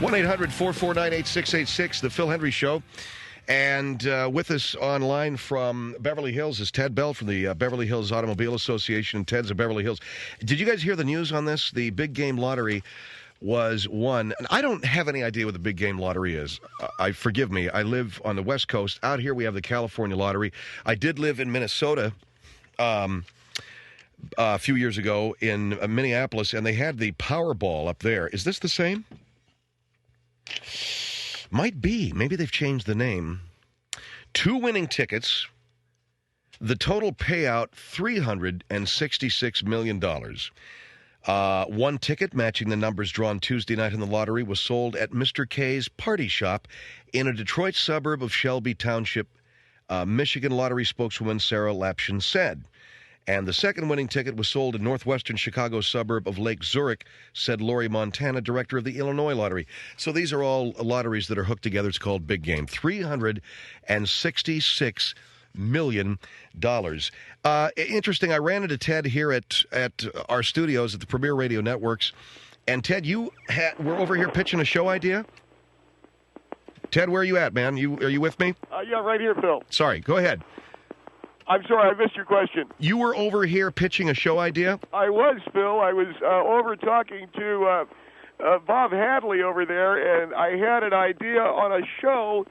1-800-449-8686, the Phil Hendrie Show. And with us online from Beverly Hills is Ted Bell from the Beverly Hills Automobile Association and Ted's of Beverly Hills. Did you guys hear the news on this? The big game lottery was won. And I don't have any idea what the big game lottery is. Forgive me. I live on the West Coast. Out here we have the California lottery. I did live in Minnesota a few years ago in Minneapolis, and they had the Powerball up there. Is this the same? Might be. Maybe they've changed the name. 2 winning tickets. The total payout, $366 million. One ticket matching the numbers drawn Tuesday night in the lottery was sold at Mr. K's Party Shop in a Detroit suburb of Shelby Township, Michigan lottery spokeswoman Sarah Lapshin said. And the second winning ticket was sold in northwestern Chicago suburb of Lake Zurich, said Lori Montana, director of the Illinois Lottery. So these are all lotteries that are hooked together. It's called Big Game. $366 million. Interesting. I ran into Ted here at our studios at the Premier Radio Networks. And Ted, we're over here pitching a show idea? Ted, where are you at, man? Are you with me? Yeah, right here, Phil. Sorry, go ahead. I'm sorry, I missed your question. You were over here pitching a show idea? I was, Phil. I was over talking to Bob Hadley over there, and I had an idea on a show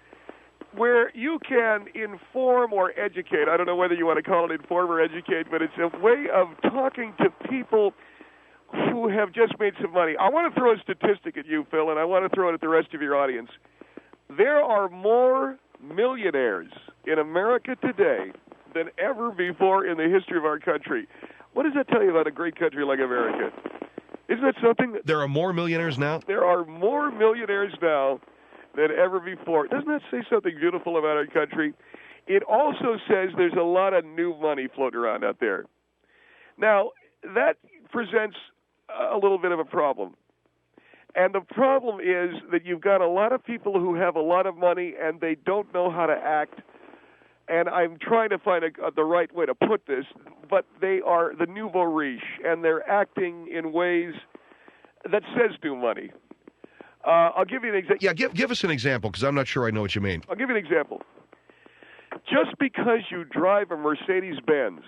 where you can inform or educate. I don't know whether you want to call it inform or educate, but it's a way of talking to people who have just made some money. I want to throw a statistic at you, Phil, and I want to throw it at the rest of your audience. There are more millionaires in America today than ever before in the history of our country. What does that tell you about a great country like America? Isn't that something? There are more millionaires now? There are more millionaires now than ever before. Doesn't that say something beautiful about our country? It also says there's a lot of new money floating around out there. Now, that presents a little bit of a problem. And the problem is that you've got a lot of people who have a lot of money and they don't know how to act. And I'm trying to find the right way to put this, but they are the nouveau riche, and they're acting in ways that says new money. I'll give you an example. Yeah, give us an example, because I'm not sure I know what you mean. I'll give you an example. Just because you drive a Mercedes-Benz,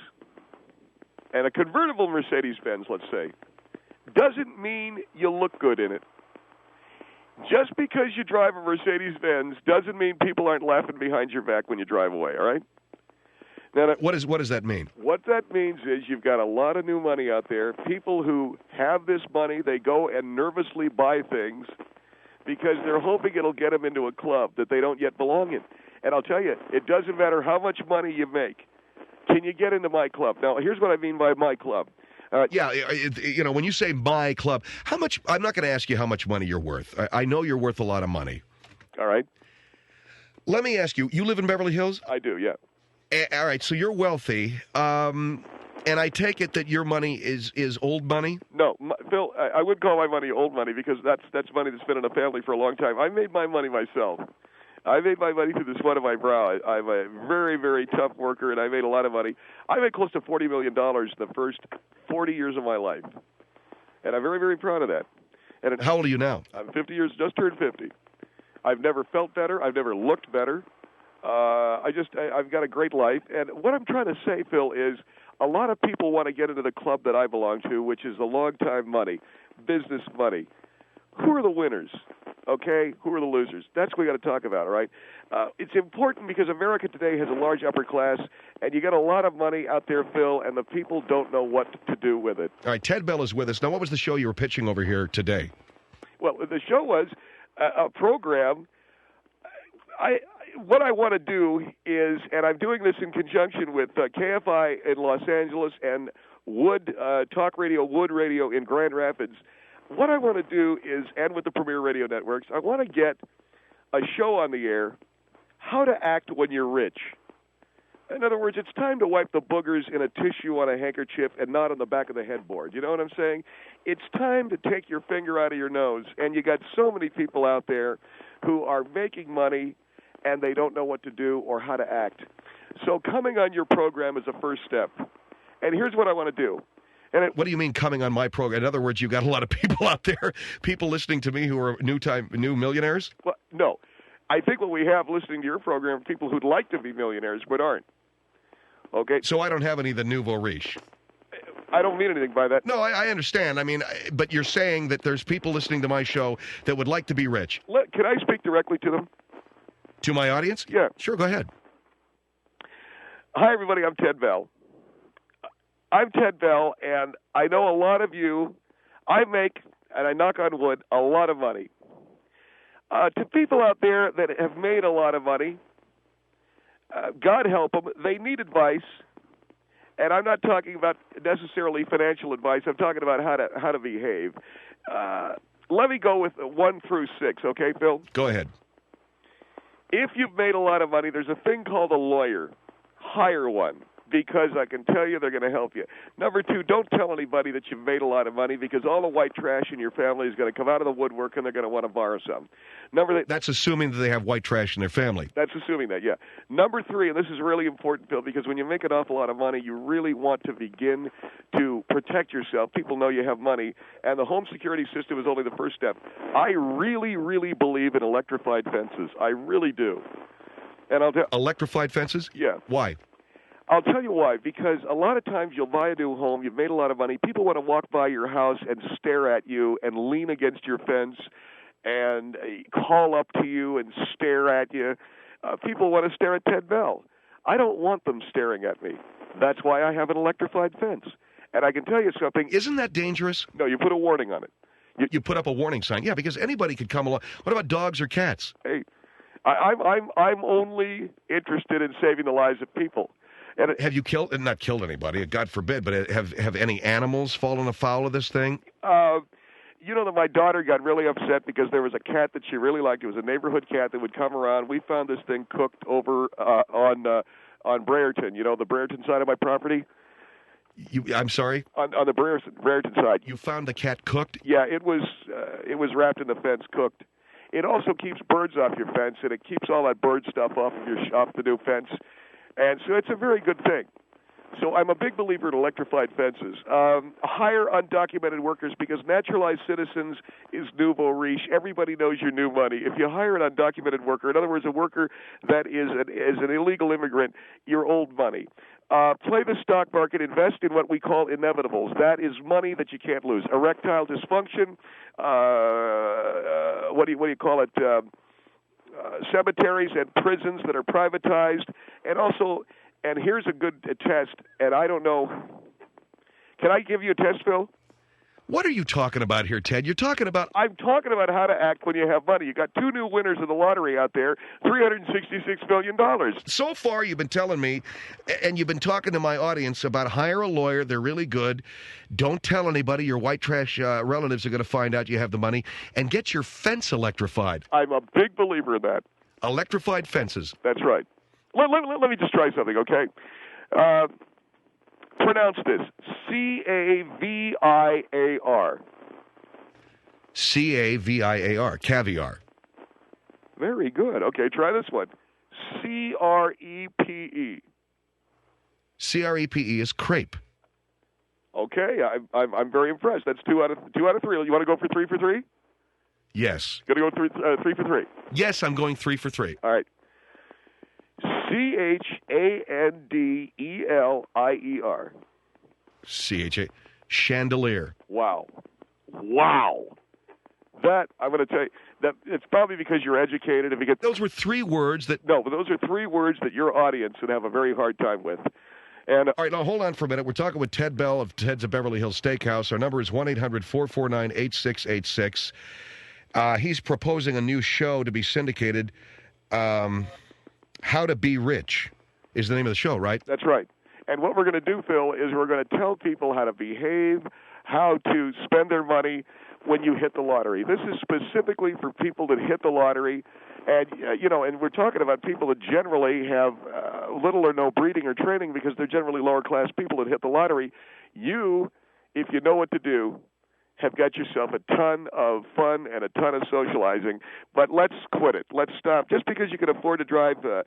and a convertible Mercedes-Benz, let's say, doesn't mean you look good in it. Just because you drive a Mercedes-Benz doesn't mean people aren't laughing behind your back when you drive away, all right? Now, what does that mean? What that means is you've got a lot of new money out there. People who have this money, they go and nervously buy things because they're hoping it'll get them into a club that they don't yet belong in. And I'll tell you, it doesn't matter how much money you make. Can you get into my club? Now, here's what I mean by my club. When you say my club, how much? I'm not going to ask you how much money you're worth. I know you're worth a lot of money. All right. Let me ask you. You live in Beverly Hills? I do, yeah. All right. So you're wealthy, and I take it that your money is old money. No, Phil. I wouldn't call my money old money because that's money that's been in a family for a long time. I made my money myself. I made my money through the sweat of my brow. I'm a very, very tough worker, and I made a lot of money. I made close to $40 million the first 40 years of my life, and I'm very, very proud of that. And how old are you now? I'm 50 years, just turned 50. I've never felt better. I've never looked better. I've got a great life. And what I'm trying to say, Phil, is a lot of people want to get into the club that I belong to, which is the long-time money, business money. Who are the winners? Okay, who are the losers? That's what we got to talk about, all right? It's important because America today has a large upper class, and you got a lot of money out there, Phil, and the people don't know what to do with it. All right, Ted Bell is with us. Now, what was the show you were pitching over here today? Well, the show was a program. What I want to do is, and I'm doing this in conjunction with KFI in Los Angeles and Wood Talk Radio, Wood Radio in Grand Rapids. What I want to do is, and with the Premier Radio Networks, I want to get a show on the air, how to act when you're rich. In other words, it's time to wipe the boogers in a tissue on a handkerchief and not on the back of the headboard. You know what I'm saying? It's time to take your finger out of your nose. And you got so many people out there who are making money and they don't know what to do or how to act. So coming on your program is a first step. And here's what I want to do. And What do you mean coming on my program? In other words, you've got a lot of people out there, people listening to me who are new millionaires? Well, no. I think what we have listening to your program are people who'd like to be millionaires but aren't. Okay? So I don't have any of the nouveau riche. I don't mean anything by that. No, I understand. I mean, but you're saying that there's people listening to my show that would like to be rich. Can I speak directly to them? To my audience? Yeah. Sure, go ahead. Hi, everybody. I'm Ted Bell. I'm Ted Bell, and I know a lot of you. I make, and I knock on wood, a lot of money. To people out there that have made a lot of money, God help them, they need advice. And I'm not talking about necessarily financial advice. I'm talking about how to behave. Let me go with 1 through 6, okay, Phil? Go ahead. If you've made a lot of money, there's a thing called a lawyer. Hire one, because I can tell you they're going to help you. Number 2, don't tell anybody that you've made a lot of money, because all the white trash in your family is going to come out of the woodwork and they're going to want to borrow some. That's assuming that they have white trash in their family. That's assuming that, yeah. Number 3, and this is really important, Bill, because when you make an awful lot of money, you really want to begin to protect yourself. People know you have money, and the home security system is only the first step. I really, really believe in electrified fences. I really do. And I'll tell electrified fences? Yeah. Why? I'll tell you why. Because a lot of times you'll buy a new home, you've made a lot of money, people want to walk by your house and stare at you and lean against your fence and call up to you and stare at you. People want to stare at Ted Bell. I don't want them staring at me. That's why I have an electrified fence. And I can tell you something. Isn't that dangerous? No, you put a warning on it. You put up a warning sign. Yeah, because anybody could come along. What about dogs or cats? Hey, I'm only interested in saving the lives of people. And have you not killed anybody, God forbid, but have any animals fallen afoul of this thing? You know that my daughter got really upset because there was a cat that she really liked. It was a neighborhood cat that would come around. We found this thing cooked over on Brereton, the Brereton side of my property. I'm sorry? On the Brereton side. You found the cat cooked? Yeah, it was wrapped in the fence, cooked. It also keeps birds off your fence, and it keeps all that bird stuff off the new fence. And so it's a very good thing. So I'm a big believer in electrified fences. Hire undocumented workers, because naturalized citizens is nouveau riche. Everybody knows you're new money. If you hire an undocumented worker, in other words, a worker that is an illegal immigrant, you're old money. Play the stock market, invest in what we call inevitables. That is money that you can't lose. Erectile dysfunction, what do you call it? Cemeteries and prisons that are privatized, and also, and here's a good test, and I don't know, can I give you a test, Phil? What are you talking about here, Ted? I'm talking about how to act when you have money. You got 2 new winners of the lottery out there, $366 million. So far, you've been telling me, and you've been talking to my audience about hire a lawyer. They're really good. Don't tell anybody. Your white trash relatives are going to find out you have the money. And get your fence electrified. I'm a big believer in that. Electrified fences. That's right. Let me just try something, okay? Pronounce this. C-A-V-I-A-R. C-A-V-I-A-R. Caviar. Very good. Okay, try this one. C-R-E-P-E. C-R-E-P-E is crepe. Okay, I'm very impressed. That's 2 out of 3. You want to go for 3 for 3? Yes. Going to go 3 for 3? Yes, I'm going 3 for 3. All right. C-H-A-N-D-E-L-I-E-R. C-H-A. Chandelier. Wow. That, I'm going to tell you, that it's probably because you're educated. Those were 3 words that... No, but those are 3 words that your audience would have a very hard time with. And all right, now hold on for a minute. We're talking with Ted Bell of Ted's of Beverly Hills Steakhouse. Our number is 1-800-449-8686. He's proposing a new show to be syndicated. How to Be Rich is the name of the show, right? That's right. And what we're going to do, Phil, is we're going to tell people how to behave, how to spend their money when you hit the lottery. This is specifically for people that hit the lottery. And, and we're talking about people that generally have little or no breeding or training, because they're generally lower-class people that hit the lottery. You, if you know what to do, have got yourself a ton of fun and a ton of socializing. But let's quit it. Let's stop. Just because you can afford to drive a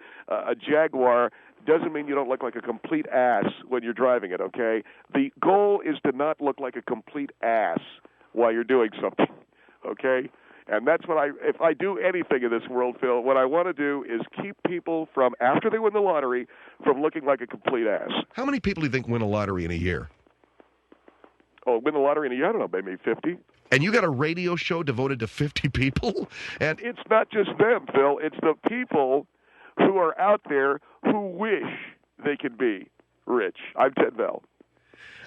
Jaguar doesn't mean you don't look like a complete ass when you're driving it, okay? The goal is to not look like a complete ass while you're doing something, okay? And that's what if I do anything in this world, Phil, what I want to do is keep people from, after they win the lottery, from looking like a complete ass. How many people do you think win a lottery in a year? Oh, win the lottery in a year? I don't know, maybe 50. And you got a radio show devoted to 50 people? And it's not just them, Phil. It's the people who are out there who wish they could be rich. I'm Ted Bell.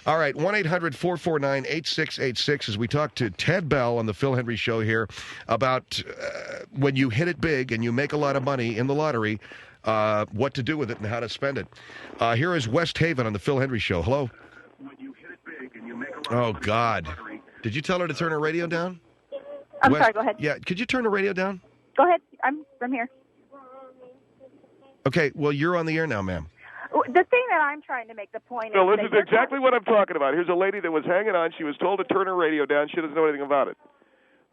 All right, 1-800-449-8686 as we talk to Ted Bell on the Phil Hendrie Show here about when you hit it big and you make a lot of money in the lottery, what to do with it and how to spend it. Here is West Haven on the Phil Hendrie Show. Hello? When you hit it big and you make a lot of money God. In the lottery. Did you tell her to turn her radio down? I'm sorry, go ahead. Yeah, could you turn the radio down? Go ahead. I'm here. Okay, well, you're on the air now, ma'am. The thing that I'm trying to make the point no, is... this is exactly what I'm talking about. Here's a lady that was hanging on. She was told to turn her radio down. She doesn't know anything about it.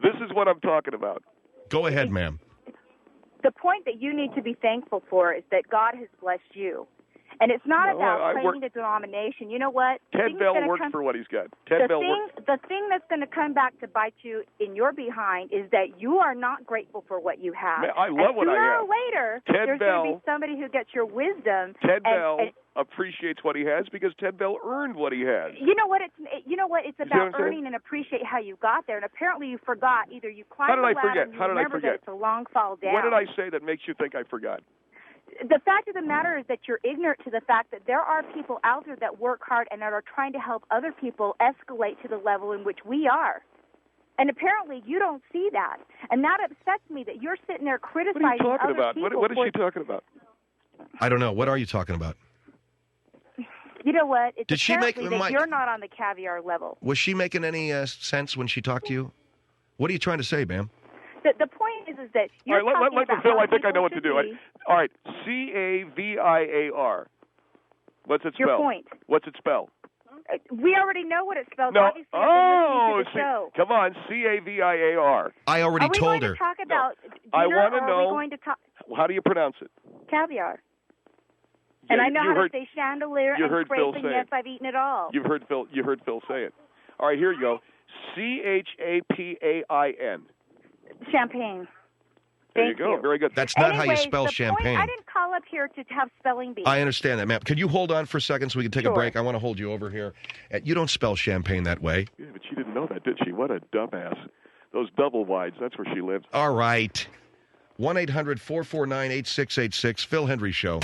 This is what I'm talking about. Go ahead, ma'am. The point that you need to be thankful for is that God has blessed you. And it's not about claiming a denomination. You know what? Ted Bell worked for what he's got. The thing that's going to come back to bite you in your behind is that you are not grateful for what you have. Man, I love what I have. Sooner or later, there's going to be somebody who gets your wisdom. Ted Bell appreciates what he has because Ted Bell earned what he has. You know what? It's about earning and appreciate how you got there. And apparently you forgot. Either you climbed the ladder and you remember that it's a long fall down. What did I say that makes you think I forgot? The fact of the matter is that you're ignorant to the fact that there are people out there that work hard and that are trying to help other people escalate to the level in which we are. And apparently you don't see that. And that upsets me that you're sitting there criticizing other people. What are you talking about? What is she talking about? I don't know. What are you talking about? You know what? It's Did she make that you're not on the caviar level. Was she making any sense when she talked to you? What are you trying to say, ma'am? The point is that you're talking about Phil, I think I know what to do. All right, CAVIAR. What's it spell? Your point. What's it spell? We already know what it spells. No. Obviously, Come on, CAVIAR. I already told her. Are we going to talk about I want to know. Are we going to talk? How do you pronounce it? Caviar. Yeah, and I know how to say chandelier and crepe, and yes, I've eaten it all. You heard Phil say it. All right, here you go. CHAPAIN. Champagne. There you go. Very good. That's not how you spell champagne. I didn't call up here to have spelling bees. I understand that, ma'am. Could you hold on for a second so we can take a break? I want to hold you over here. You don't spell champagne that way. Yeah, but she didn't know that, did she? What a dumbass. Those double wides, that's where she lives. All right. 1-800-449-8686, Phil Hendrie Show.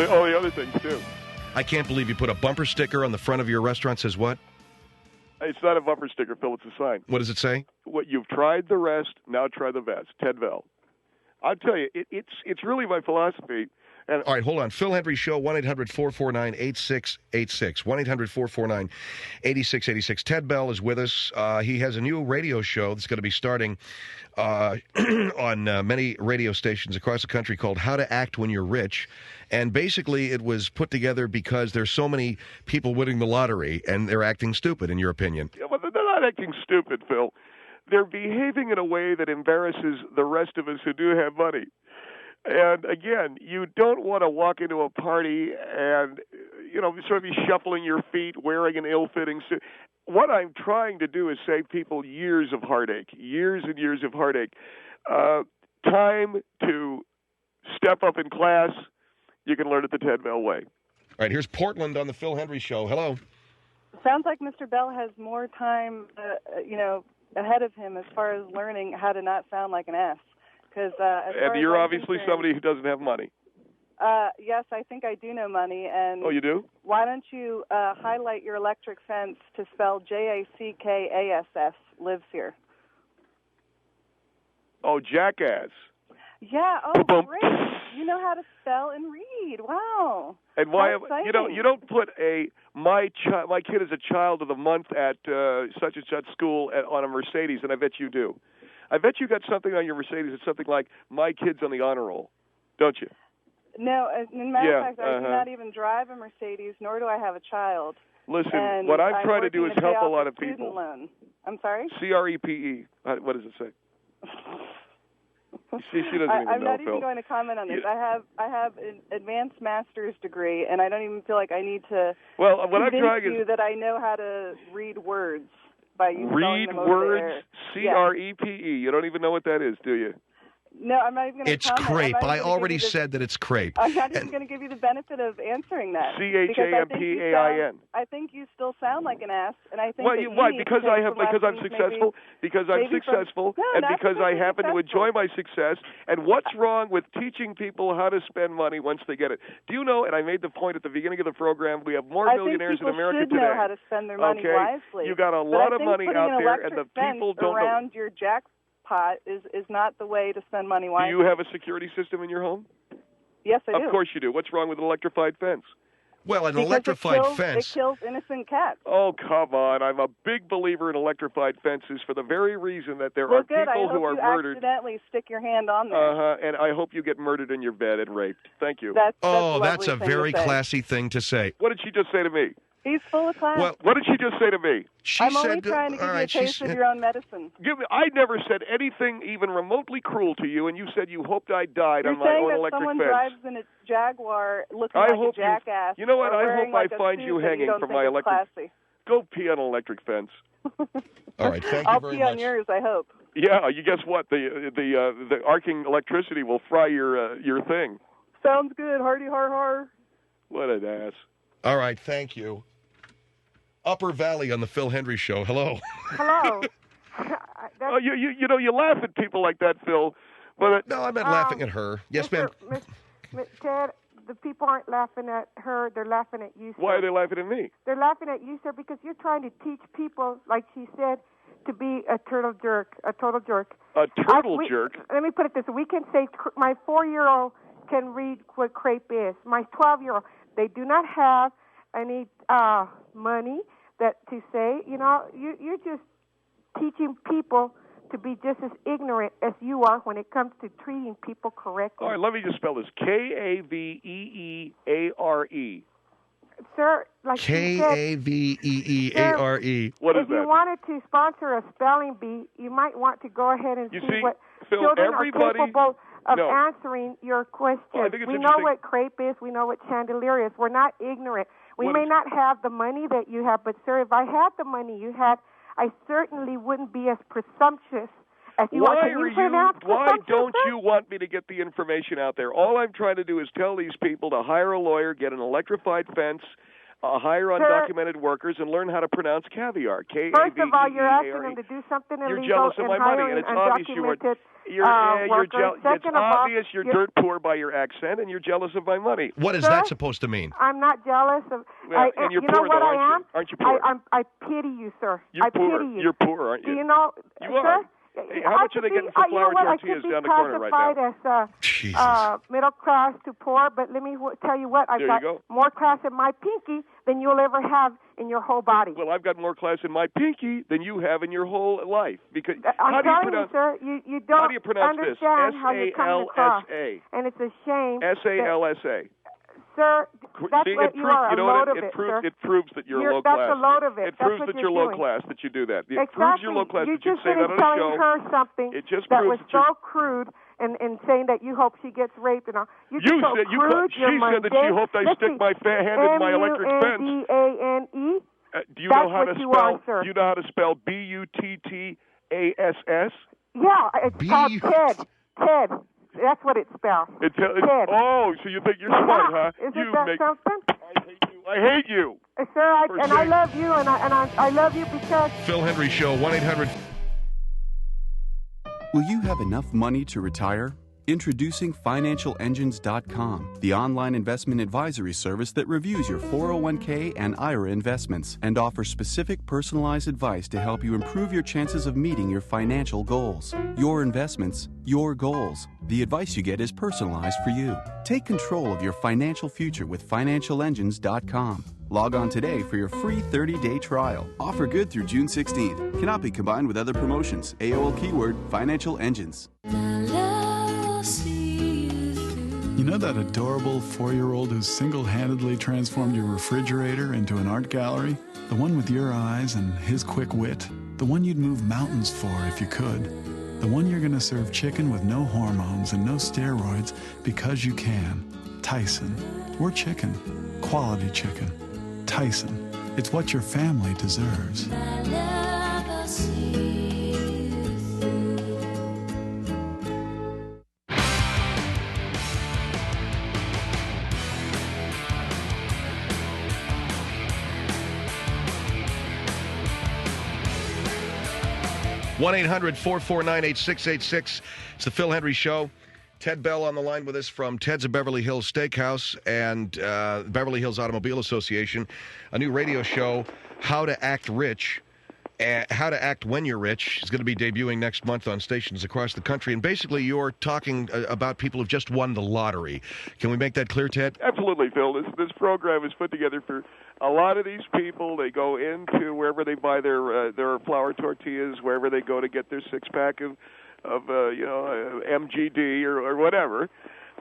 Oh, the other things, too. I can't believe you put a bumper sticker on the front of your restaurant. Says what? It's not a bumper sticker, Phil. It's a sign. What does it say? What you've tried the rest, now try the best. Ted Bell. I'll tell you, it's really my philosophy. And all right, hold on. Phil Hendrie Show, 1-800-449-8686. 1-800-449-8686. Ted Bell is with us. He has a new radio show that's going to be starting on many radio stations across the country called How to Act When You're Rich. And basically it was put together because there's so many people winning the lottery and they're acting stupid, in your opinion. Yeah, well, they're not acting stupid, Phil. They're behaving in a way that embarrasses the rest of us who do have money. And again, you don't want to walk into a party and, sort of be shuffling your feet, wearing an ill-fitting suit. What I'm trying to do is save people years of heartache, years and years of heartache. Time to step up in class. You can learn it the Ted Bell way. All right, here's Portland on the Phil Hendrie Show. Hello. Sounds like Mr. Bell has more time, ahead of him as far as learning how to not sound like an ass. And you're obviously somebody who doesn't have money. Yes, I think I do know money. And oh, you do? Why don't you highlight your electric fence to spell JACKASS, lives here? Oh, jackass. Yeah. Oh, Boom. great. You know how to spell and read. Wow. And why How exciting. you don't put my kid is a child of the month at such and such school on a Mercedes, and I bet you do. I bet you got something on your Mercedes that's something like my kid's on the honor roll, don't you? No, as a matter of fact, I do not even drive a Mercedes, nor do I have a child. Listen, and what I'm trying to do is help a lot of people. Loan. I'm sorry? CREPE. What does it say? She doesn't even know, I'm not Phil. even going to comment on this. I have an advanced master's degree, and I don't even feel like I need to convince you that I know how to read words by you spelling them over there. CREPE. You don't even know what that is, do you? No, I'm not even going to It's crepe. I already said that it's crepe. I'm not even going to give you the benefit of answering that. CHAMPAIN. I think you still sound like an ass, and I think because I'm successful, and because I happen to enjoy my success. And what's wrong with teaching people how to spend money once they get it? Do you know? And I made the point at the beginning of the program. We have more millionaires in America today. I think people should know how to spend their money wisely. You got a lot of money out there, and the people don't know. Around your jackpot is not the way to spend money wisely. Do you have a security system in your home? Yes, I do. Of course you do. What's wrong with an electrified fence? Well, an electrified fence. It kills innocent cats. Oh, come on. I'm a big believer in electrified fences for the very reason that there are people who are murdered. Accidentally stick your hand on there. And I hope you get murdered in your bed and raped. Thank you. That's a very classy thing to say. What did she just say to me? He's full of class. Well, what did she just say to me? I'm only trying to give you a taste of your own medicine. I never said anything even remotely cruel to you, and you said you hoped I died on my own electric fence. You're saying that someone drives in a Jaguar looking like a jackass. You know what? I hope I find you hanging from my electric. Classy. Go pee on an electric fence. All right, thank you very much. I'll pee on yours, I hope. Yeah, you guess what? The arcing electricity will fry your thing. Sounds good. Hardy har har. What an ass. All right, thank you. Upper Valley on the Phil Hendrie Show. Hello. Hello. You laugh at people like that, Phil. But no, I'm not laughing at her. Yes, ma'am. Ted, the people aren't laughing at her. They're laughing at you, sir. Why are they laughing at me? They're laughing at you, sir, because you're trying to teach people, like she said, to be a total jerk. A turtle jerk? Let me put it this way. We can say my 4-year-old can read what crepe is. My 12-year-old, they do not have any money to say, you're just teaching people to be just as ignorant as you are when it comes to treating people correctly. All right, let me just spell this. Kaveeare. Sir, like Kaveeare. What is if that? you wanted to sponsor a spelling bee, you might want to go ahead and see what Phil, children are capable of answering your questions. Well, I think it's we know what crepe is. We know what chandelier is.'re not ignorant. We may not have the money that you have, but, sir, if I had the money you had, I certainly wouldn't be as presumptuous as you are. Why don't you want me to get the information out there? All I'm trying to do is tell these people to hire a lawyer, get an electrified fence, hire undocumented workers, and learn how to pronounce caviar. K-A-V-E-A-R-E. First of all, you're asking them to do something illegal. You're jealous of my money, and it's obvious you're obvious you're dirt poor by your accent, and you're jealous of my money. What is that supposed to mean? I'm not jealous of. And you're poor, though, aren't you? Aren't you poor? I pity you, sir. You're poor. Pity you. You're poor, aren't you? Do you know, you sir? are. Hey, how much are they getting for flour tortillas down the corner right now? I could be classified as middle class to poor, but let me tell you what, I've got more class in my pinky than you'll ever have in your whole body. Well, I've got more class in my pinky than you have in your whole life. Because I'm telling you, sir, you don't how do you pronounce understand how you're coming across. And it's a shame. S-A-L-S-A. Sir, that's what you are, a load of it, sir. It proves that you're low class. That's a load of it. It proves that you're low class that you do that. It proves you're low class that you say that on a show. You just telling her something that was so crude and saying that you hope she gets raped and all. She said that she hoped I stick my hand in my electric fence. M-U-N-D-A-N-E? Do you know how to spell? Do you know how to spell B-U-T-T-A-S-S? Yeah, it's called Ted. Ted. That's what it spells. Oh, so you think you're smart, huh? Isn't that something? I hate you. Sir, I love you, and I love you because... Phil Hendrie Show, 1-800... Will you have enough money to retire? Introducing FinancialEngines.com, the online investment advisory service that reviews your 401k and IRA investments and offers specific personalized advice to help you improve your chances of meeting your financial goals. Your investments, your goals. The advice you get is personalized for you. Take control of your financial future with FinancialEngines.com. Log on today for your free 30-day trial. Offer good through June 16th. Cannot be combined with other promotions. AOL keyword Financial Engines. You know that adorable 4-year-old who single-handedly transformed your refrigerator into an art gallery? The one with your eyes and his quick wit? The one you'd move mountains for if you could? The one you're going to serve chicken with no hormones and no steroids because you can? Tyson. We're chicken. Quality chicken. Tyson. It's what your family deserves. 1-800-449-8686. It's the Phil Hendrie Show. Ted Bell on the line with us from Ted's of Beverly Hills Steakhouse and Beverly Hills Automobile Association. A new radio show, How to Act Rich. How to Act When You're Rich is going to be debuting next month on stations across the country. And basically, you're talking about people who've just won the lottery. Can we make that clear, Ted? Absolutely, Phil. This program is put together for a lot of these people. They go into wherever they buy their flour tortillas, wherever they go to get their six-pack of MGD or whatever,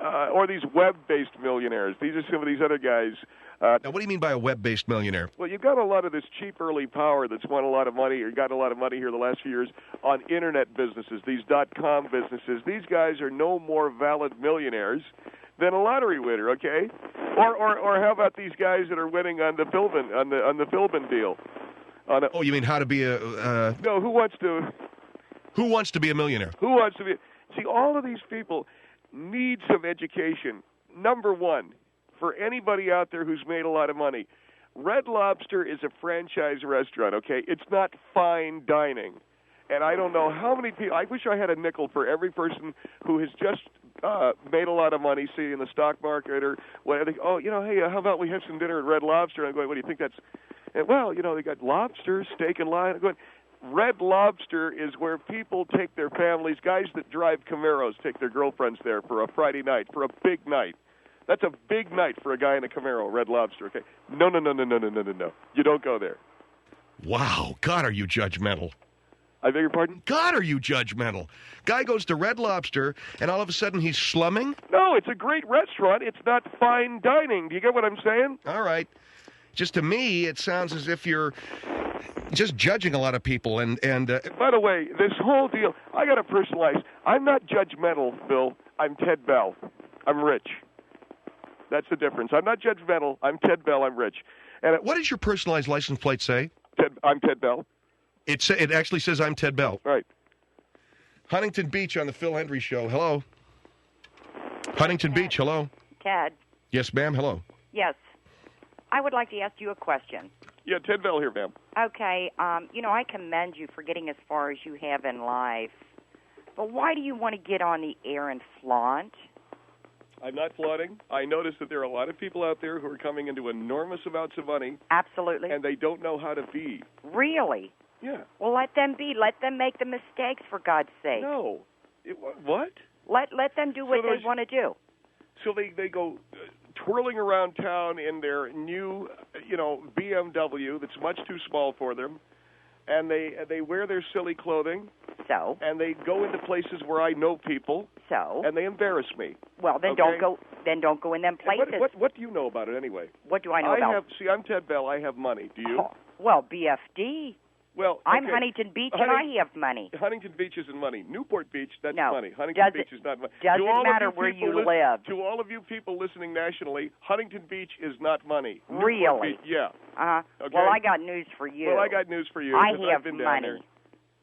or these web-based millionaires. These are some of these other guys. Now, what do you mean by a web-based millionaire? Well, you've got a lot of this cheap early power that's won a lot of money or got a lot of money here the last few years on Internet businesses, these .com businesses. These guys are no more valid millionaires than a lottery winner, okay? Or how about these guys that are winning on the Philbin on the Philbin deal? Oh, you mean how to be a? No, who wants to? Who wants to be a millionaire? Who wants to be? See, all of these people need some education. Number one, for anybody out there who's made a lot of money, Red Lobster is a franchise restaurant, okay? It's not fine dining. And I don't know how many people, I wish I had a nickel for every person who has just made a lot of money, say, in the stock market or whatever. Hey, how about we have some dinner at Red Lobster? And I'm going, what do you think that's? And, well, they got lobster, steak, and line. I'm going, Red Lobster is where people take their families, guys that drive Camaros take their girlfriends there for a Friday night, for a big night. That's a big night for a guy in a Camaro, Red Lobster, okay? No. You don't go there. Wow. God, are you judgmental? I beg your pardon? God, are you judgmental? Guy goes to Red Lobster, and all of a sudden he's slumming? No, it's a great restaurant. It's not fine dining. Do you get what I'm saying? All right. Just to me, it sounds as if you're just judging a lot of people. And by the way, this whole deal, I got to personalize. I'm not judgmental, Bill. I'm Ted Bell. I'm rich. That's the difference. I'm not judgmental. I'm Ted Bell. I'm rich. And what does your personalized license plate say? I'm Ted Bell. It actually says I'm Ted Bell. Right. Huntington Beach on the Phil Hendrie Show. Hello. Huntington Beach. Hello. Ted. Yes, ma'am. Hello. Yes. I would like to ask you a question. Yeah, Ted Bell here, ma'am. Okay. I commend you for getting as far as you have in life. But why do you want to get on the air and flaunt? I'm not flaunting. I notice that there are a lot of people out there who are coming into enormous amounts of money. Absolutely. And they don't know how to be. Really? Yeah. Well, let them be. Let them make the mistakes, for God's sake. No. What? Let them do what they want to do. So they go twirling around town in their new, BMW that's much too small for them, and they wear their silly clothing. So? And they go into places where I know people. So? And they embarrass me. Well, then don't go. Then don't go in them places. What do you know about it anyway? What do I know about? See, I'm Ted Bell. I have money. Do you? Oh, well, BFD. Well, I'm Huntington Beach, and I have money. Huntington Beach isn't money. Newport Beach, that's money. Huntington Beach is not money. Doesn't matter where you live. To all of you people listening nationally, Huntington Beach is not money. Really? Beach, yeah. Uh-huh. Okay? Well, I got news for you. Well, I got news for you. I have I've been money. Down there.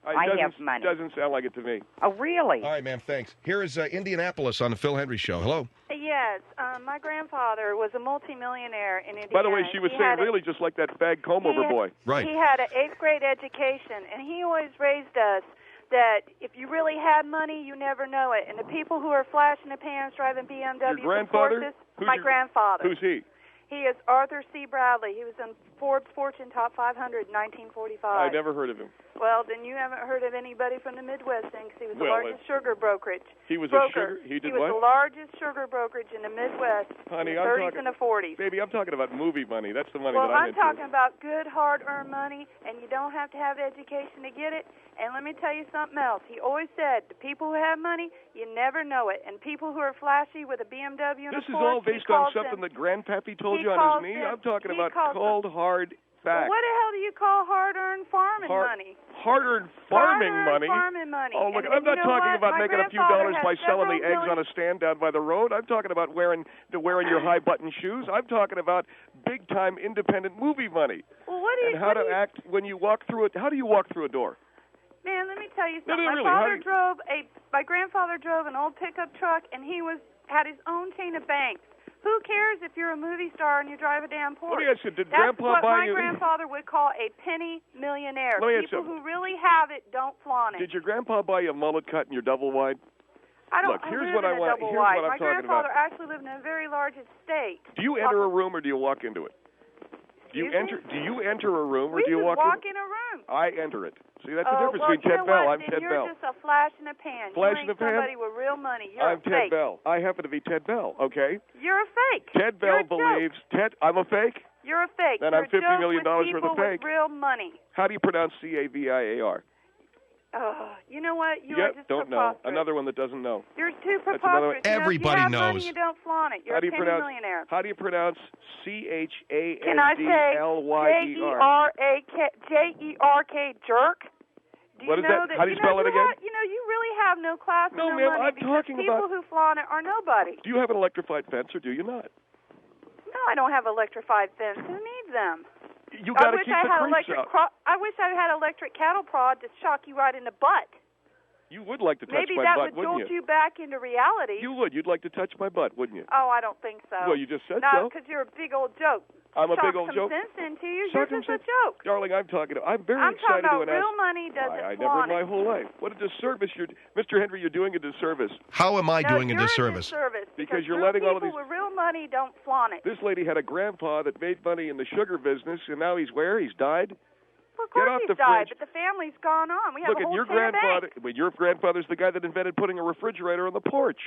I have money. Doesn't sound like it to me. Oh, really? All right, ma'am, thanks. Here is Indianapolis on the Phil Hendrie Show. Hello. Yes, my grandfather was a multimillionaire in Indiana. By the way, she was saying really just like that fag comb-over boy. Right. He had an 8th grade education, and he always raised us that if you really had money, you never know it. And the people who are flashing the pans driving BMWs and Porsches, my grandfather. Who's he? He is Arthur C. Bradley. He was in Forbes Fortune Top 500 in 1945. I never heard of him. Well, then you haven't heard of anybody from the Midwest, then, because he was the largest sugar brokerage. He was broker. He did he was what? the largest sugar brokerage in the Midwest Honey, in the 30s and the 40s. Baby, I'm talking about movie money. That's the money that I'm into. Well, I'm talking about good, hard-earned money, and you don't have to have education to get it. And let me tell you something else. He always said, the people who have money, you never know it. And people who are flashy with a BMW and this a Porsche, is all based on something that Grandpappy told you on his knee? I'm talking about cold, hard facts. Well, what the hell do you call hard-earned farming money? Hard-earned farming money? Farming money. Oh, look, I'm not talking about making a few dollars by selling the eggs on a stand down by the road. I'm talking about wearing your high-button shoes. I'm talking about big-time independent movie money. Well, what do you... And how to act when you walk through it. How do you walk through a door? Man, let me tell you something. No, really, my grandfather drove an old pickup truck, and he had his own chain of banks. Who cares if you're a movie star and you drive a damn Porsche? Let me ask you, did That's Grandpa what buy my grandfather would call a penny millionaire. People who really have it don't flaunt it. Did your grandpa buy you a mullet cut and your double wide? I don't Look, here's live what in I a want. double Here's wide. what I'm My talking grandfather about. actually lived in a very large estate. Do you enter a room or do you walk into it? Do you enter a room or do you walk in a room? I enter it. See, that's the difference between Ted Bell. I'm Ted Bell. You're just a flash in the pan. Flash in the pan? Somebody with real money. You're I'm a fake. Ted Bell. I happen to be Ted Bell, okay? You're a fake. Ted Bell believes... I'm a fake? You're a fake. Then You're I'm $50 million worth of fake. With real money. How do you pronounce CAVIAR? You know what? You are just don't know. Another one that doesn't know. You're too preposterous. Everybody knows. knows. You don't flaunt it. You're a penny millionaire. How do you pronounce CHANDLYER? Can I say Jerk? What is that? How do you spell it again? You really have no class and no ma'am, money I'm talking people who flaunt it are nobody. Do you have an electrified fence or do you not? No, I don't have electrified fence. Who needs them? You got to keep the creeps out. I wish I had electric cattle prod to shock you right in the butt. You would like to touch my butt, wouldn't you? Maybe that would jolt you back into reality. You would. You'd like to touch my butt, wouldn't you? Oh, I don't think so. Well, you just said so. No, because you're a big old joke. I'm a big old joke? Shock some sense into you. You're just a joke. Darling, I'm very excited to announce... I'm talking about real money doesn't I never in my whole life. What a disservice. Mr. Hendrie, you're doing a disservice. How am I doing a disservice? Because you're letting all of these... people with real money don't flaunt it. This lady had a grandpa that made money in the sugar business, and now he's where? He's died? Well, of course he's died, but the family's gone on. We have a whole your grandfather. Well, your grandfather's the guy that invented putting a refrigerator on the porch.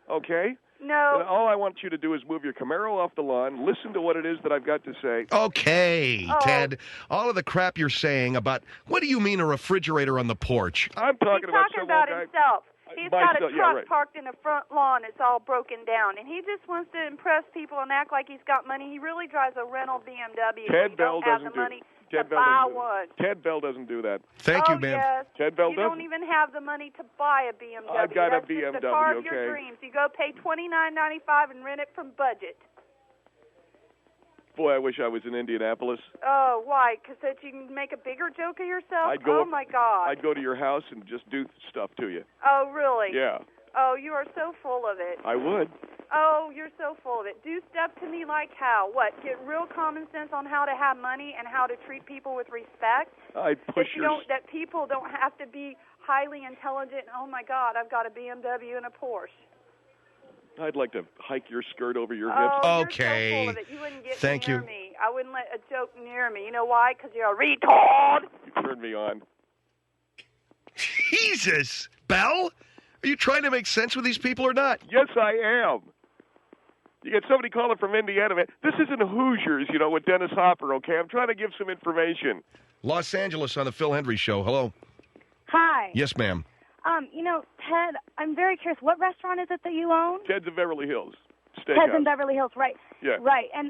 Okay? No. And all I want you to do is move your Camaro off the lawn, listen to what it is that I've got to say. Okay, Ted. All of the crap you're saying about, what do you mean a refrigerator on the porch? I'm talking about some about guy. himself. He's got a truck right. parked in the front lawn. It's all broken down. And he just wants to impress people and act like he's got money. He really drives a rental BMW. Ted Bell doesn't doesn't have the money Ted to Bell buy doesn't one. Ted Bell doesn't do that. Thank you, ma'am. Yes. Ted Bell you doesn't. don't even have the money to buy a BMW. I've got That's a BMW, just the car of okay. your dreams. You go pay $29.95 and rent it from budget. Boy, I wish I was in Indianapolis. Oh, why? Because that you can make a bigger joke of yourself? Oh, my God. I'd go to your house and just do stuff to you. Oh, really? Yeah. Oh, you are so full of it. I would. Oh, you're so full of it. Do stuff to me like how? What? Get real common sense on how to have money and how to treat people with respect? I'd push that people don't have to be highly intelligent. Oh, my God, I've got a BMW and a Porsche. I'd like to hike your skirt over your hips. Oh, okay. You're so full of it. You wouldn't get Thank near you. me. I wouldn't let a joke near me. You know why? Because you're a retard. You turned me on. Jesus, Bell? Are you trying to make sense with these people or not? Yes, I am. You get somebody calling from Indiana. Man. This isn't Hoosiers, with Dennis Hopper, okay? I'm trying to give some information. Los Angeles on the Phil Hendrie Show. Hello. Hi. Yes, ma'am. Ted, I'm very curious. What restaurant is it that you own? Ted's in Beverly Hills. Steakhouse. Ted's in Beverly Hills, right. Yeah. Right. And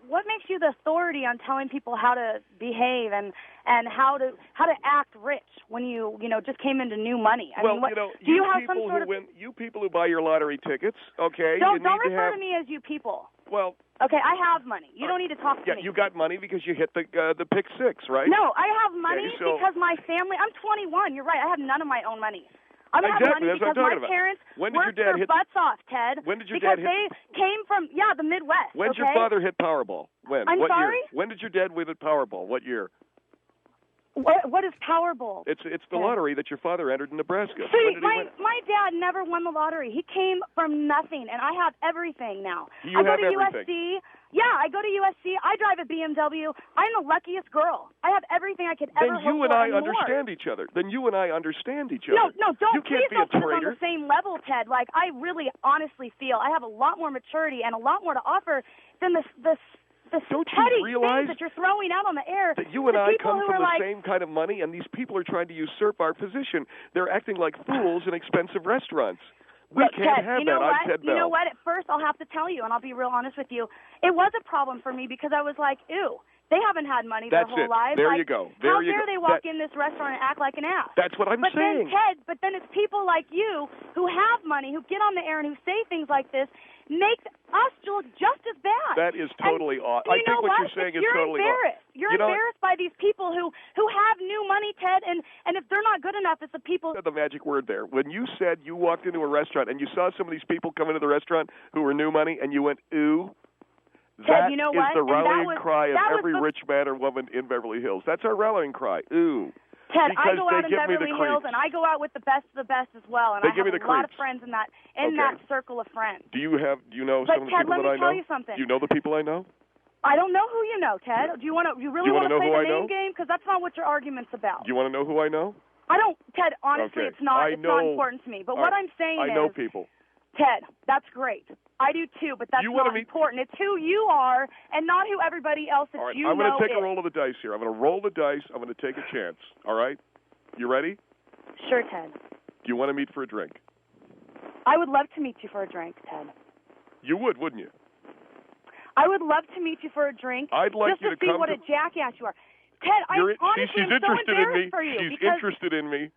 what makes you the authority on telling people how to behave and how to act rich when you just came into new money? I mean, do you have some sort of... You people who buy your lottery tickets, okay? Don't refer to me as you people. Well... Okay, I have money. You don't need to talk to me. Yeah, you got money because you hit the pick six, right? No, I have money because my family... I'm 21. You're right. I have none of my own money. I have money because my parents worked their butts off, Ted. When did your dad hit... Because they came from, the Midwest, When did your father hit Powerball? When? I'm what sorry? Year? When did your dad win at Powerball? What year? What is Powerball? It's the lottery that your father entered in Nebraska. See, my dad never won the lottery. He came from nothing, and I have everything now. I go to everything. USC. Yeah, I go to USC. I drive a BMW. I'm the luckiest girl. I have everything I could ever hope for. Then you and I understand each other. No, don't. You can't please be don't a put us on the same level, Ted. Like, I really honestly feel I have a lot more maturity and a lot more to offer than the petty things that you're throwing out on the air. That you and I come from the same kind of money, and these people are trying to usurp our position. They're acting like fools in expensive restaurants. We can't have that. I'm Ted Bell. You know what? At first, I'll have to tell you, and I'll be real honest with you. It was a problem for me because I was like, ew. They haven't had money their whole lives. There you go. How dare they walk in this restaurant and act like an ass? That's what I'm saying. But then it's people like you who have money, who get on the air and who say things like this, make us look just as bad. That is totally odd. I think what you're saying is totally odd. You're embarrassed by these people who have new money, Ted, and if they're not good enough, it's the people. The magic word there. When you said you walked into a restaurant and you saw some of these people come into the restaurant who were new money and you went, ooh, Ted, you know is what? the rallying cry of every rich man or woman in Beverly Hills. That's our rallying cry. Ooh. Ted, I go out in Beverly Hills, and I go out with the best of the best as well, and I have a lot of friends in that circle of friends. Do you know some of the people that I know? Ted, let me tell you something. You know the people I know? I don't know who you know, Ted. Do you really want to play the name game? Because that's not what your argument's about. Do you want to know who I know? I don't, Ted. Honestly, it's not important to me. But what I'm saying is, I know people. Ted, that's great. I do too, but that's not important. It's who you are and not who everybody else that you know is. I'm going to take a roll of the dice here. I'm going to roll the dice. I'm going to take a chance. All right? You ready? Sure, Ted. Do you want to meet for a drink? I would love to meet you for a drink, Ted. You would, wouldn't you? I would love to meet you for a drink. I'd like you to see what a jackass you are. Ted, she's interested in me. She's interested in me.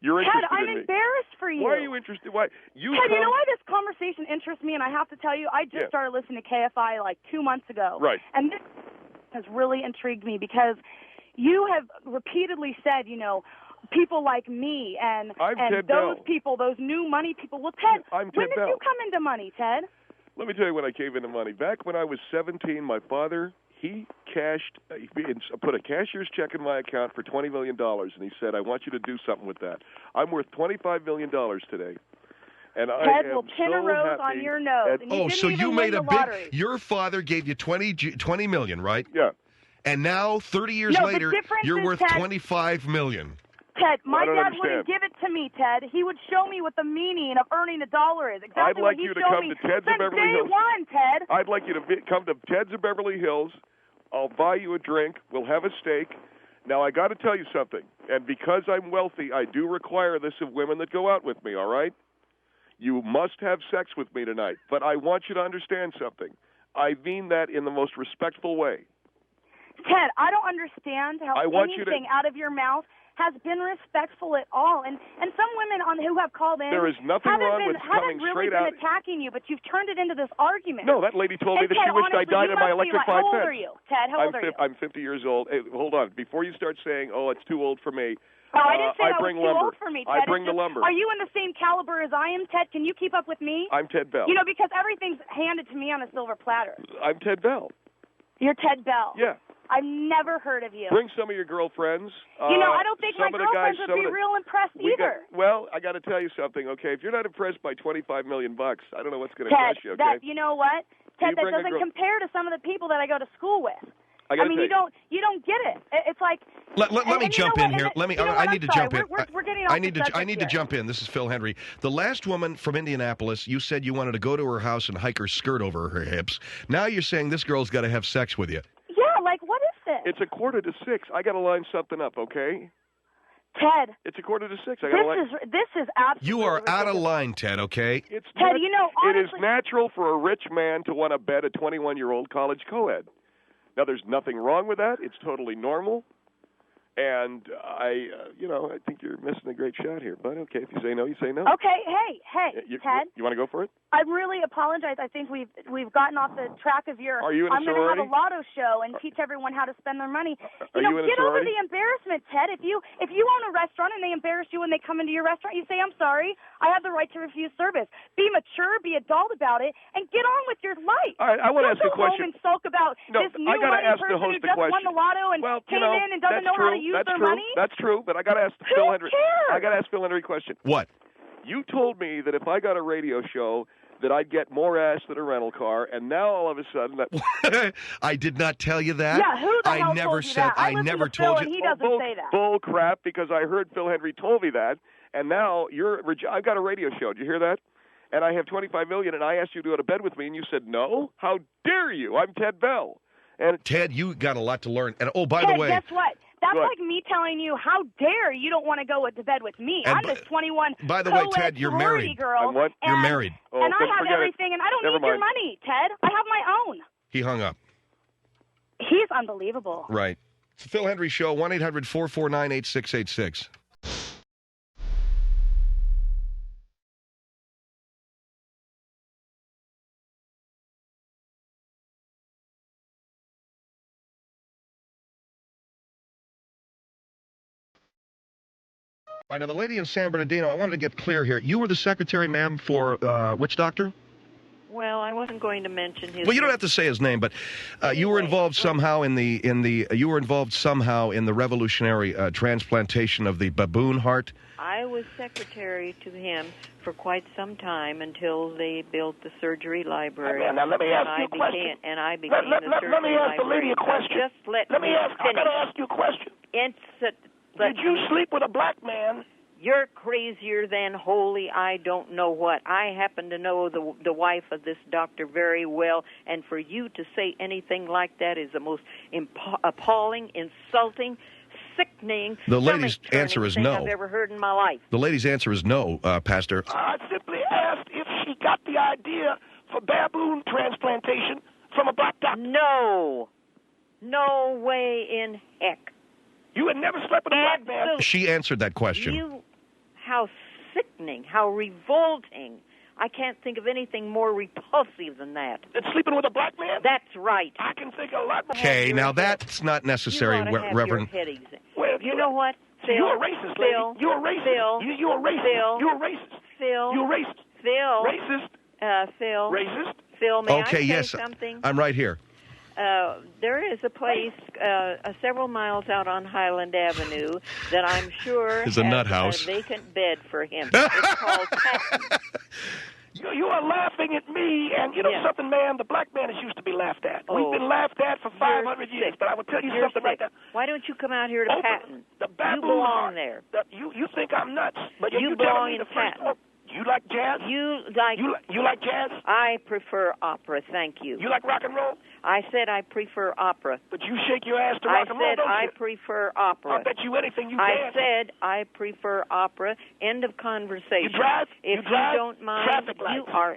You're interested in me. Ted, I'm embarrassed for you. Why are you interested? Why? Ted, you know why this conversation interests me? And I have to tell you, I just started listening to KFI like 2 months ago. Right. And this has really intrigued me because you have repeatedly said, people like me and those people, those new money people. Well, Ted, when did you come into money, Ted? Let me tell you when I came into money. Back when I was 17, my father, he put a cashier's check in my account for $20 million, and he said, I want you to do something with that. I'm worth $25 million today. And Ted will pin a rose on your nose. So you made a big. Your father gave you $20 million, right? Yeah. And now, 30 years later, you're worth $25 million. Ted, my dad wouldn't give it to me, Ted. He would show me what the meaning of earning $1 is. Exactly I'd like you to come to Ted's of Beverly Hills. Day one, Ted. I'd like you to come to Ted's of Beverly Hills. I'll buy you a drink. We'll have a steak. Now, I got to tell you something. And because I'm wealthy, I do require this of women that go out with me, all right? You must have sex with me tonight. But I want you to understand something. I mean that in the most respectful way. Ted, I don't understand how anything out of your mouth has been respectful at all. And some women who have called in there is nothing wrong with coming straight out. Haven't really been attacking you, but you've turned it into this argument. No, that lady told me that she wished I died in my electrified fence. How old are you, Ted? How old are you? I'm 50 years old. Hey, hold on. Before you start saying, it's too old for me. Oh, I didn't say that was too old for me, Ted. I bring the lumber. Are you in the same caliber as I am, Ted? Can you keep up with me? I'm Ted Bell. Because everything's handed to me on a silver platter. I'm Ted Bell. You're Ted Bell. Yeah. I've never heard of you. Bring some of your girlfriends. I don't think my girlfriends would be real impressed either. I got to tell you something, okay? If you're not impressed by $25 million, I don't know what's going to cost you, okay? You know what? Ted, that doesn't compare to some of the people that I go to school with. You don't get it. It's like let me jump in here. I need to jump in. We're getting off I need to jump in. This is Phil Hendrie. The last woman from Indianapolis, you said you wanted to go to her house and hike her skirt over her hips. Now you're saying this girl's got to have sex with you. Yeah, what is this? It's 5:45. I got to line something up, okay? Ted. It's 5:45. This is absolutely You are ridiculous. Out of line, Ted, okay? Ted, honestly, it is natural for a rich man to want to bet a 21-year-old college co-ed. Now, there's nothing wrong with that. It's totally normal. And I think you're missing a great shot here. But okay, if you say no, you say no. Okay, hey, Ted. You want to go for it? I really apologize. I think we've gotten off the track of your. Are you in a sorority? I'm going to have a lotto show and teach everyone how to spend their money. Are you in a get over the embarrassment, Ted. If you own a restaurant and they embarrass you when they come into your restaurant, you say, "I'm sorry. I have the right to refuse service." Be mature, be adult about it, and get on with your life. All right, I want to ask a question. Don't go home and sulk about this new money person who just won the lotto and came in and doesn't know how to use their money? That's true, but I got to ask Phil Hendrie. I got to ask Phil Hendrie a question. What? You told me that if I got a radio show that I'd get more ass than a rental car, and now all of a sudden that I did not tell you that. Yeah, who the hell never told you said that? I never told Phil, you. And he doesn't say that. Bull crap, because I heard Phil Hendrie told me that, and now I've got a radio show. Did you hear that? And I have $25 million, and I asked you to go to bed with me, and you said no. How dare you? I'm Ted Bell. And Ted, you got a lot to learn. And by Ted, the way, guess what? That's like me telling you, how dare you don't want to go to bed with me. I'm this 21 by the way, Ted, you're married. Girl, what? You're married. And I have everything, and I don't need your money, Ted. I have my own. He hung up. He's unbelievable. Right. It's the Phil Hendrie Show, 1-800-449-8686. All right, now the lady in San Bernardino, I wanted to get clear here. You were the secretary, ma'am, for which doctor? Well, I wasn't going to mention his. Well, you don't have to say his name, but you were involved somehow in the revolutionary transplantation of the baboon heart. I was secretary to him for quite some time until they built the surgery library. Now let me ask you a question. And I became the surgery Let me ask the lady a question. Just let me ask. I gotta ask you a question. Did you sleep with a black man? You're crazier than holy I don't know what. I happen to know the wife of this doctor very well, and for you to say anything like that is the most appalling, insulting, sickening, the lady's answer is no. I've ever heard in my life. The lady's answer is no, Pastor. I simply asked if she got the idea for baboon transplantation from a black doctor. No. No way in heck. You had never slept with a black man. She answered that question. How sickening, how revolting. I can't think of anything more repulsive than that. Than sleeping with a black man? That's right. I can think of a lot more. Okay, now that's not necessary, Reverend. Well, you know what, Phil? You're a racist, lady. Phil. You're a racist. Phil. You're a racist. Phil. You're a racist. Phil. You're a racist. Phil. Racist. Phil. Racist. Phil, may I say yes, something? I'm right here. There is a place several miles out on Highland Avenue that I'm sure has a nut house. A vacant bed for him. It's called Patton. You are laughing at me, and you know something, man? The black man is used to be laughed at. We've been laughed at for 500 years, but I will tell you something right now. Why don't you come out here to Patton? The baboon you belong heart. there. You think I'm nuts, but you belong in Patton. You like jazz? You like jazz? I prefer opera, thank you. You like rock and roll? I said I prefer opera. But you shake your ass to rock and roll, don't you? I said I prefer opera. I'll bet you anything you dance. I said I prefer opera. End of conversation. You drive? If you drive? don't mind, traffic lights. You are...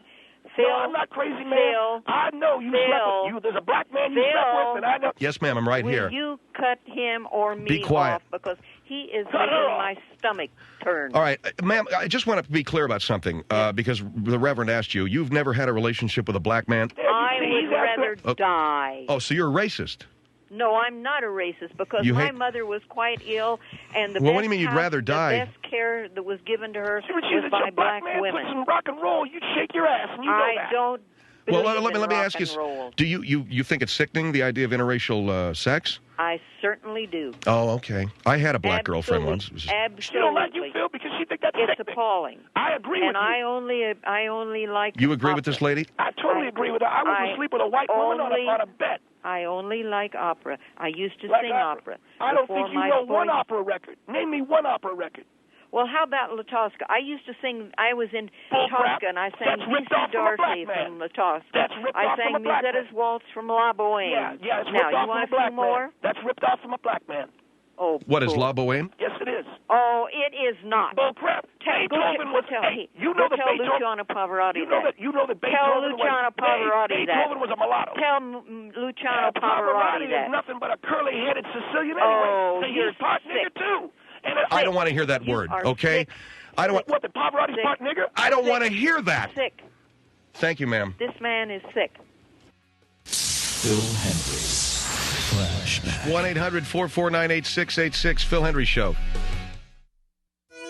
Phil, no, I'm not crazy, man. Phil, I know you slept with you. There's a black man you slept with, and I know. Yes, ma'am, I'm right here. Will you cut him or me Be quiet. off because he is making my stomach turn. All right, ma'am, I just want to be clear about something because the Reverend asked you. You've never had a relationship with a black man? I would rather die. Oh, so you're a racist? No, I'm not a racist because my mother was quite ill, and the what do you mean you'd rather die? The best care that was given to her was by black women. Put some rock and roll, you'd shake your ass, and you know that. I don't. Well, let me ask you: do you think it's sickening, the idea of interracial sex? I certainly do. Oh, okay. I had a black girlfriend once. Absolutely. She don't like you, Phil, because she think that's it's sickening. Appalling. I agree with you. And I only like. You agree with this lady? I totally agree with her. I wouldn't sleep with a white woman on a bed. I only like opera. I used to sing opera. I don't think you know one opera record. Name me one opera record. Well, how about La Tosca? I used to sing. I was in Tosca, and I sang Lucy Darcy from La Tosca. I sang Musetta's Waltz from La Boheme. Yeah, it's now, ripped off you want from a black more? Man. That's ripped off from a black man. Oh, what is La Boheme? Yes, it is. Oh, it is not. Bull crap. Beethoven was. You know that Luciano Pavarotti. You know that Beethoven was. Tell Luciano Pavarotti that. Beethoven was a mulatto. Tell Luciano Pavarotti that. Pavarotti is nothing but a curly-headed Sicilian anyway. Oh, you're part nigger too. I don't want to hear that word. Okay. I don't want. What, the Pavarotti's part nigger? I don't want to hear that. Sick. Thank you, ma'am. This man is sick. Phil Hendrie's Flashback. 1-800-449-8686. Phil Hendrie Show.